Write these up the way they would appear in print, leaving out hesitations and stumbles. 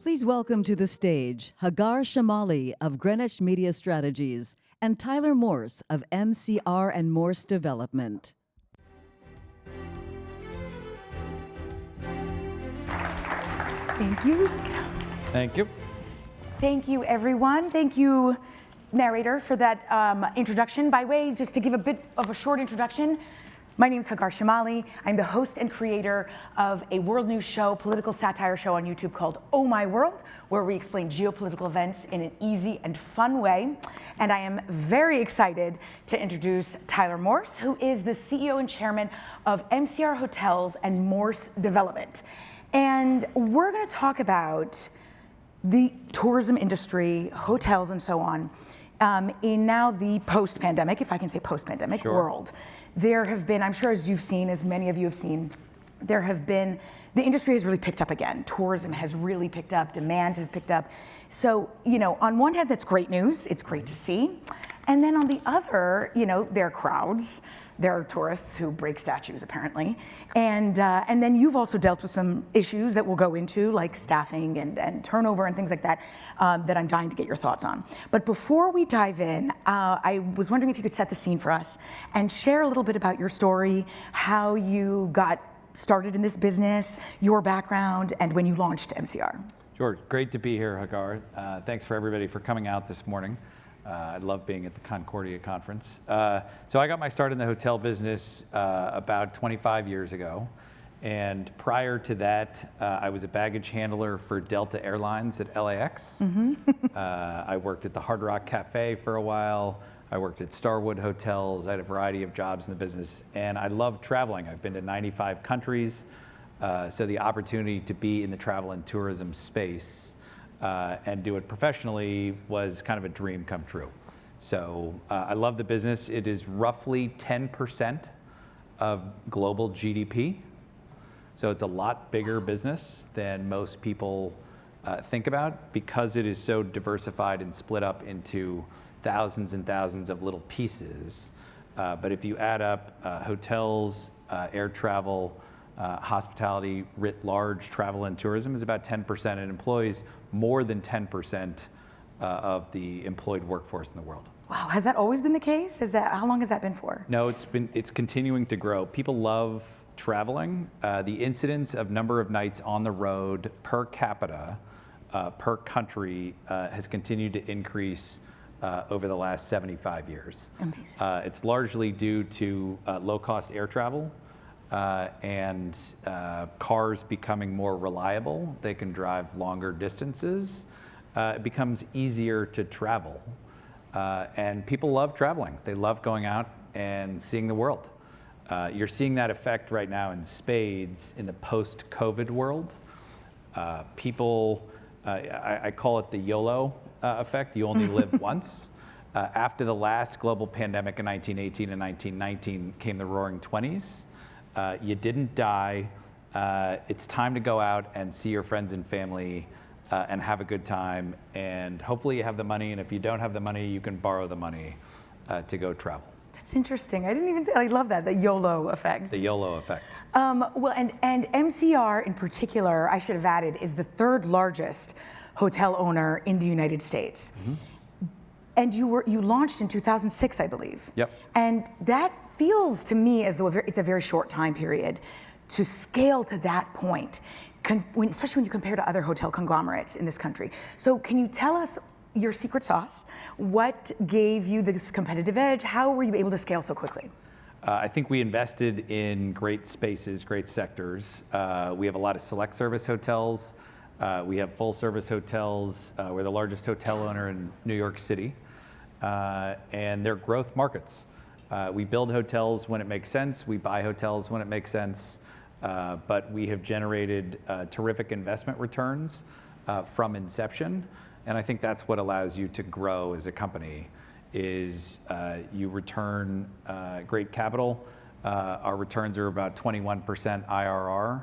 Please welcome to the stage Hagar Chemali of Greenwich Media Strategies and Tyler Morse of MCR and Morse Development. Thank you. Thank you. Thank you, everyone. Thank you, narrator, for that introduction. By way, just to give a bit of a short introduction, my name is Hagar Chemali. I'm the host and creator of a world news show, political satire show on YouTube called Oh My World, where we explain geopolitical events in an easy and fun way. And I am very excited to introduce Tyler Morse, who is the CEO and chairman of MCR Hotels and Morse Development. And we're going to talk about the tourism industry, hotels, and so on, in now the post-pandemic, if I can say post-pandemic world. There have been, I'm sure as you've seen, as many of you have seen, the industry has really picked up again. Tourism has really picked up, demand has picked up. So, on one hand, that's great news, it's great to see. And then on the other, there are crowds, there are tourists who break statues apparently. And then you've also dealt with some issues that we'll go into, like staffing and turnover and things like that, that I'm dying to get your thoughts on. But before we dive in, I was wondering if you could set the scene for us and share a little bit about your story, how you got started in this business, your background, and when you launched MCR. Sure, great to be here, Hagar. Thanks for everybody for coming out this morning. I love being at the Concordia conference. So I got my start in the hotel business about 25 years ago. And prior to that, I was a baggage handler for Delta Airlines at LAX. I worked at the Hard Rock Cafe for a while. I worked at Starwood Hotels. I had a variety of jobs in the business. And I love traveling. I've been to 95 countries. So the opportunity to be in the travel and tourism space and do it professionally was kind of a dream come true. So I love the business. It is roughly 10% of global GDP. So it's a lot bigger business than most people think about because it is so diversified and split up into thousands and thousands of little pieces. But if you add up hotels, air travel, hospitality writ large, travel and tourism is about 10% and employs more than 10% of the employed workforce in the world. Wow, has that always been the case? How long has that been for? No, it's continuing to grow. People love traveling. The incidence of number of nights on the road per capita, per country has continued to increase over the last 75 years. Amazing. It's largely due to low-cost air travel. And cars becoming more reliable. They can drive longer distances. It becomes easier to travel. And people love traveling. They love going out and seeing the world. You're seeing that effect right now in spades in the post-COVID world. People, I call it the YOLO effect. You only live once. After the last global pandemic in 1918 and 1919 came the Roaring 20s. You didn't die. It's time to go out and see your friends and family and have a good time. And hopefully you have the money. And if you don't have the money, you can borrow the money to go travel. That's interesting. I love that, the YOLO effect. The YOLO effect. Well, and MCR in particular, I should have added, is the third largest hotel owner in the United States. And you launched in 2006, I believe. Yep. And that feels to me as though it's a very short time period to scale to that point, especially when you compare to other hotel conglomerates in this country. So can you tell us your secret sauce? What gave you this competitive edge? How were you able to scale so quickly? I think we invested in great spaces, great sectors. We have a lot of select service hotels. We have full service hotels. We're the largest hotel owner in New York City. And they're growth markets. We build hotels when it makes sense. We buy hotels when it makes sense. But we have generated terrific investment returns from inception. And I think that's what allows you to grow as a company is you return great capital. Our returns are about 21% IRR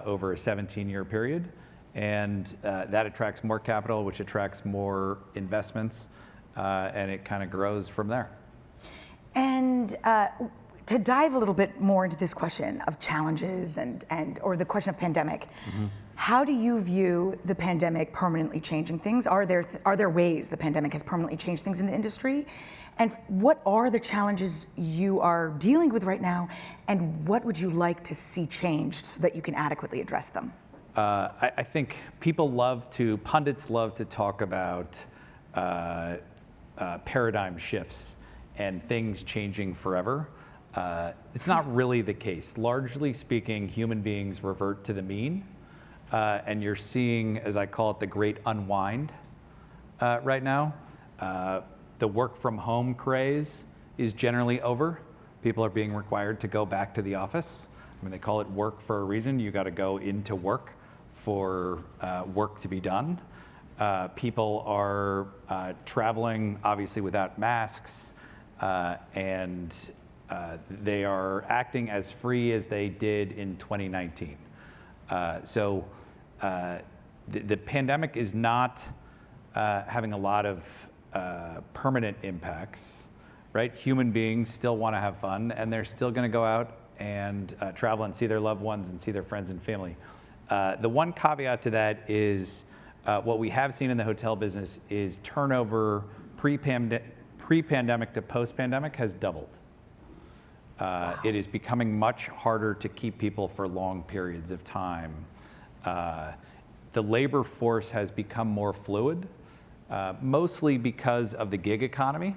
over a 17-year period. And that attracts more capital, which attracts more investments. And it kind of grows from there. And to dive a little bit more into this question of challenges or the question of pandemic, How do you view the pandemic permanently changing things? Are there ways the pandemic has permanently changed things in the industry? And what are the challenges you are dealing with right now? And what would you like to see changed so that you can adequately address them? I think pundits love to talk about paradigm shifts and things changing forever. It's not really the case. Largely speaking, human beings revert to the mean. And you're seeing, as I call it, the great unwind right now. The work from home craze is generally over. People are being required to go back to the office. I mean, they call it work for a reason. You got to go into work for work to be done. People are traveling, obviously, without masks, and they are acting as free as they did in 2019. So the pandemic is not having a lot of permanent impacts, right? Human beings still want to have fun, and they're still going to go out and travel and see their loved ones and see their friends and family. The one caveat to that is what we have seen in the hotel business is turnover pre-pandemic to post-pandemic has doubled. Wow. It is becoming much harder to keep people for long periods of time. The labor force has become more fluid, mostly because of the gig economy.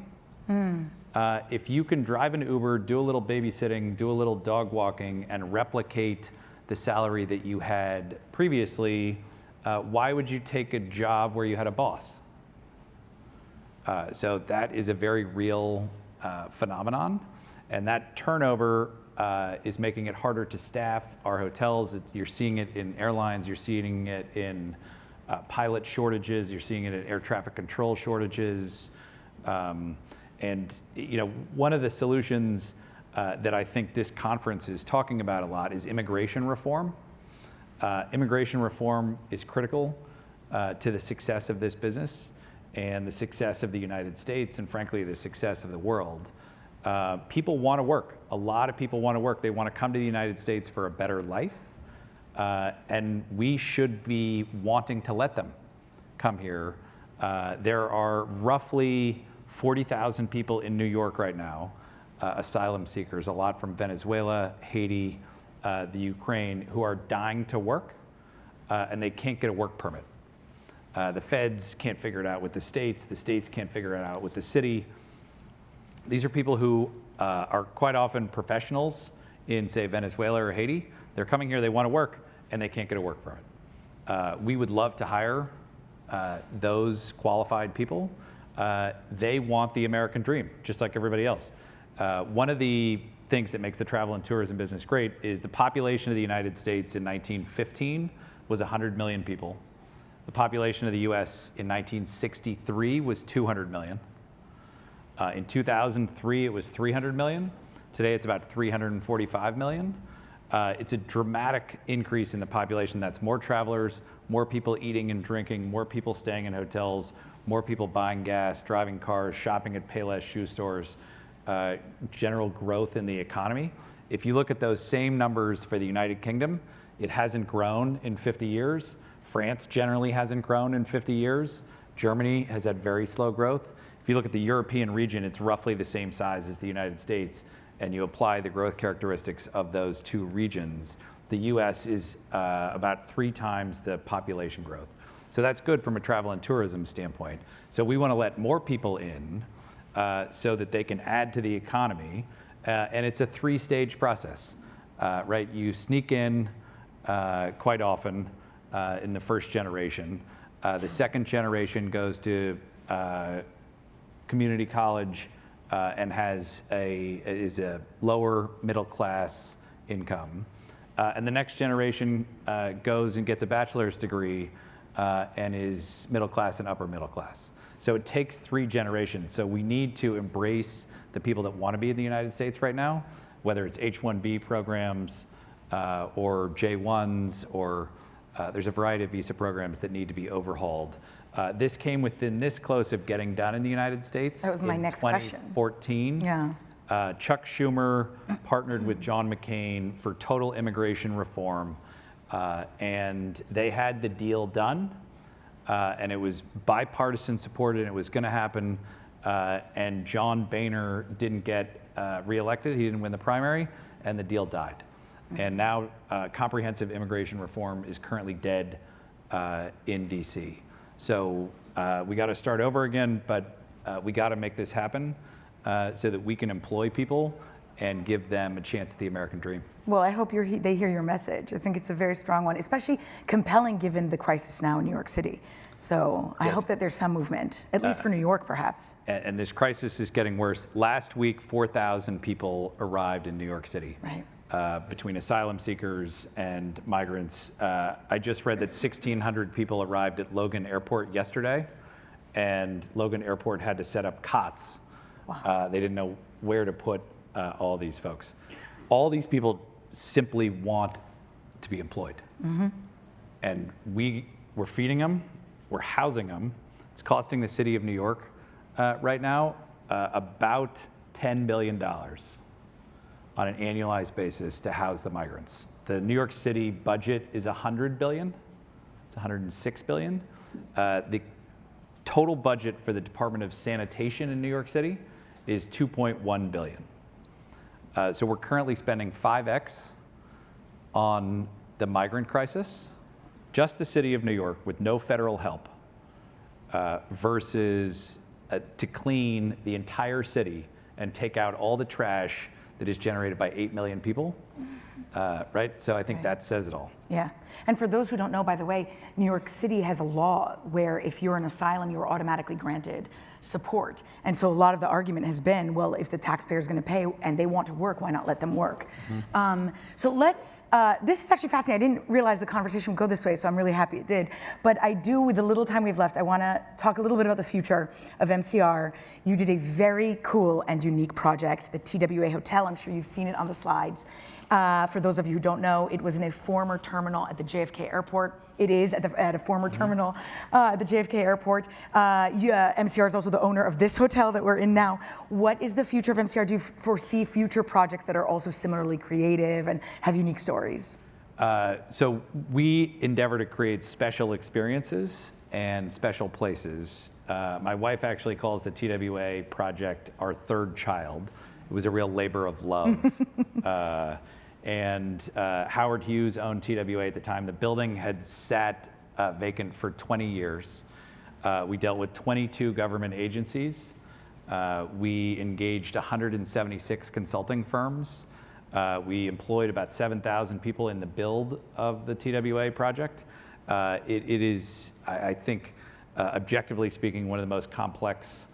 If you can drive an Uber, do a little babysitting, do a little dog walking, and replicate the salary that you had previously, why would you take a job where you had a boss? So that is a very real phenomenon, and that turnover is making it harder to staff our hotels. You're seeing it in airlines, you're seeing it in pilot shortages, you're seeing it in air traffic control shortages. And one of the solutions that I think this conference is talking about a lot is immigration reform. Immigration reform is critical to the success of this business and the success of the United States, and frankly, the success of the world. People want to work. A lot of people want to work. They want to come to the United States for a better life, and we should be wanting to let them come here. There are roughly 40,000 people in New York right now, asylum seekers, a lot from Venezuela, Haiti, the Ukraine, who are dying to work, and they can't get a work permit. The feds can't figure it out with the states can't figure it out with the city. These are people who are quite often professionals in, say, Venezuela or Haiti. They're coming here, they want to work, and they can't get a work permit. We would love to hire those qualified people. They want the American dream, just like everybody else. One of the things that makes the travel and tourism business great is the population of the United States in 1915 was 100 million people. The population of the US in 1963 was 200 million. In 2003, it was 300 million. Today, it's about 345 million. It's a dramatic increase in the population. That's more travelers, more people eating and drinking, more people staying in hotels, more people buying gas, driving cars, shopping at Payless shoe stores, general growth in the economy. If you look at those same numbers for the United Kingdom, it hasn't grown in 50 years. France generally hasn't grown in 50 years. Germany has had very slow growth. If you look at the European region, it's roughly the same size as the United States, and you apply the growth characteristics of those two regions, the US is about 3 times the population growth. So that's good from a travel and tourism standpoint. So we want to let more people in so that they can add to the economy, and it's a 3-stage process, right? You sneak in quite often in the first generation. The second generation goes to community college and is a lower middle class income. And the next generation goes and gets a bachelor's degree and is middle class and upper middle class. So it takes 3 generations. So we need to embrace the people that want to be in the United States right now, whether it's H-1B programs or J-1s, or there's a variety of visa programs that need to be overhauled. This came within this close of getting done in the United States. That was my next question. 2014. Yeah. Chuck Schumer partnered with John McCain for total immigration reform. And they had the deal done, and it was bipartisan supported, and it was going to happen. And John Boehner didn't get reelected. He didn't win the primary, and the deal died. And now comprehensive immigration reform is currently dead in DC. So we got to start over again, but we got to make this happen so that we can employ people and give them a chance at the American dream. Well, I hope they hear your message. I think it's a very strong one, especially compelling given the crisis now in New York City. So I hope that there's some movement, at least for New York, perhaps. And this crisis is getting worse. Last week, 4,000 people arrived in New York City. Right. Between asylum seekers and migrants. I just read that 1,600 people arrived at Logan Airport yesterday, and Logan Airport had to set up cots. Wow. They didn't know where to put all these folks. All these people simply want to be employed. And we're feeding them, we're housing them. It's costing the city of New York right now about $10 billion on an annualized basis to house the migrants. The New York City budget is $100 billion. It's $106 billion. The total budget for the Department of Sanitation in New York City is $2.1 billion. So we're currently spending 5x on the migrant crisis, just the city of New York with no federal help, versus to clean the entire city and take out all the trash that is generated by 8 million people, right? So I think that says it all. Yeah, and for those who don't know, by the way, New York City has a law where if you're in asylum, you're automatically granted support. And so a lot of the argument has been, well, if the taxpayer is going to pay and they want to work, why not let them work? So let's, this is actually fascinating. I didn't realize the conversation would go this way, so I'm really happy it did. But I do, with the little time we've left, I want to talk a little bit about the future of MCR. You did a very cool and unique project, the TWA Hotel. I'm sure you've seen it on the slides. For those of you who don't know, it was in a former terminal at the JFK Airport. It is at a former terminal at the JFK Airport. MCR is also the owner of this hotel that we're in now. What is the future of MCR? Do you foresee future projects that are also similarly creative and have unique stories? So we endeavor to create special experiences and special places. My wife actually calls the TWA project our third child. It was a real labor of love. And Howard Hughes owned TWA at the time. The building had sat vacant for 20 years. We dealt with 22 government agencies. We engaged 176 consulting firms. We employed about 7,000 people in the build of the TWA project. It is, I think, objectively speaking, one of the most complex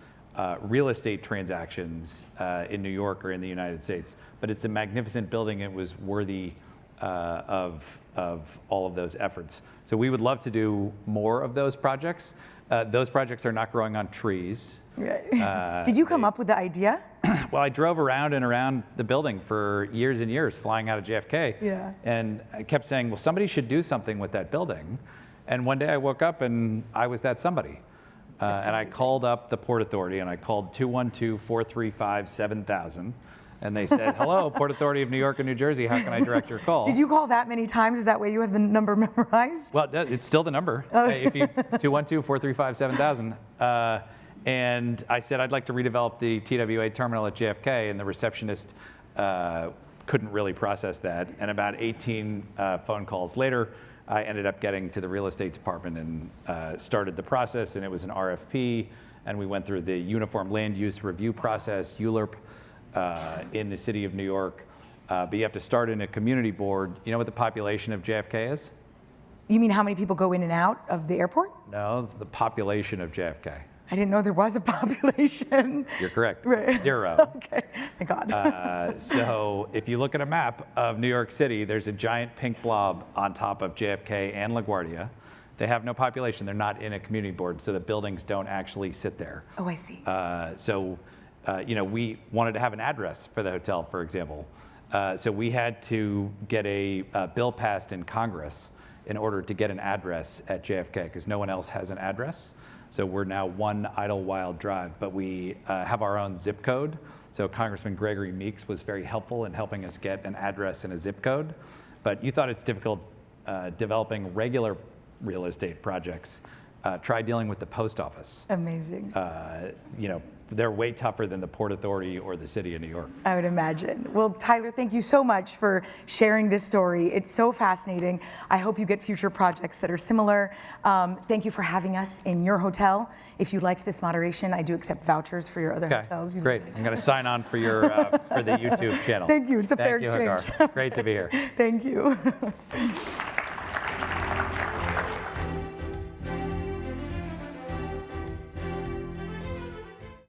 real estate transactions in New York or in the United States. But it's a magnificent building. It was worthy of all of those efforts. So we would love to do more of those projects. Those projects are not growing on trees. Right. Did you come up with the idea? Well, I drove around and around the building for years and years, flying out of JFK. Yeah. And I kept saying, well, somebody should do something with that building. And one day I woke up and I was that somebody. And I called up the Port Authority and I called 212-435-7000. And they said, hello, Port Authority of New York and New Jersey, how can I direct your call? Did you call that many times? Is that way you have the number memorized? Well, it's still the number. If you 212-435-7000. And I said, I'd like to redevelop the TWA terminal at JFK. And the receptionist couldn't really process that. And about 18 phone calls later, I ended up getting to the real estate department and started the process, and it was an RFP, and we went through the Uniform Land Use Review process, ULURP, in the city of New York. But you have to start in a community board. You know what the population of JFK is? You mean how many people go in and out of the airport? No, the population of JFK. I didn't know there was a population. You're correct. Right. 0. Okay, thank God. So if you look at a map of New York City, there's a giant pink blob on top of JFK and LaGuardia. They have no population. They're not in a community board, so the buildings don't actually sit there. Oh, I see. We wanted to have an address for the hotel, for example. So we had to get a bill passed in Congress in order to get an address at JFK, because no one else has an address. So we're now One Idlewild Drive, but we have our own zip code. So Congressman Gregory Meeks was very helpful in helping us get an address and a zip code. But you thought it's difficult developing regular real estate projects, try dealing with the post office. Amazing. You know, they're way tougher than the Port Authority or the City of New York. I would imagine. Well, Tyler, thank you so much for sharing this story. It's so fascinating. I hope you get future projects that are similar. Thank you for having us in your hotel. If you liked this moderation, I do accept vouchers for your other hotels. Great. I'm going to sign on for your for the YouTube channel. Thank you. It's a fair exchange. exchange. Hagar. Great to be here. Thank you.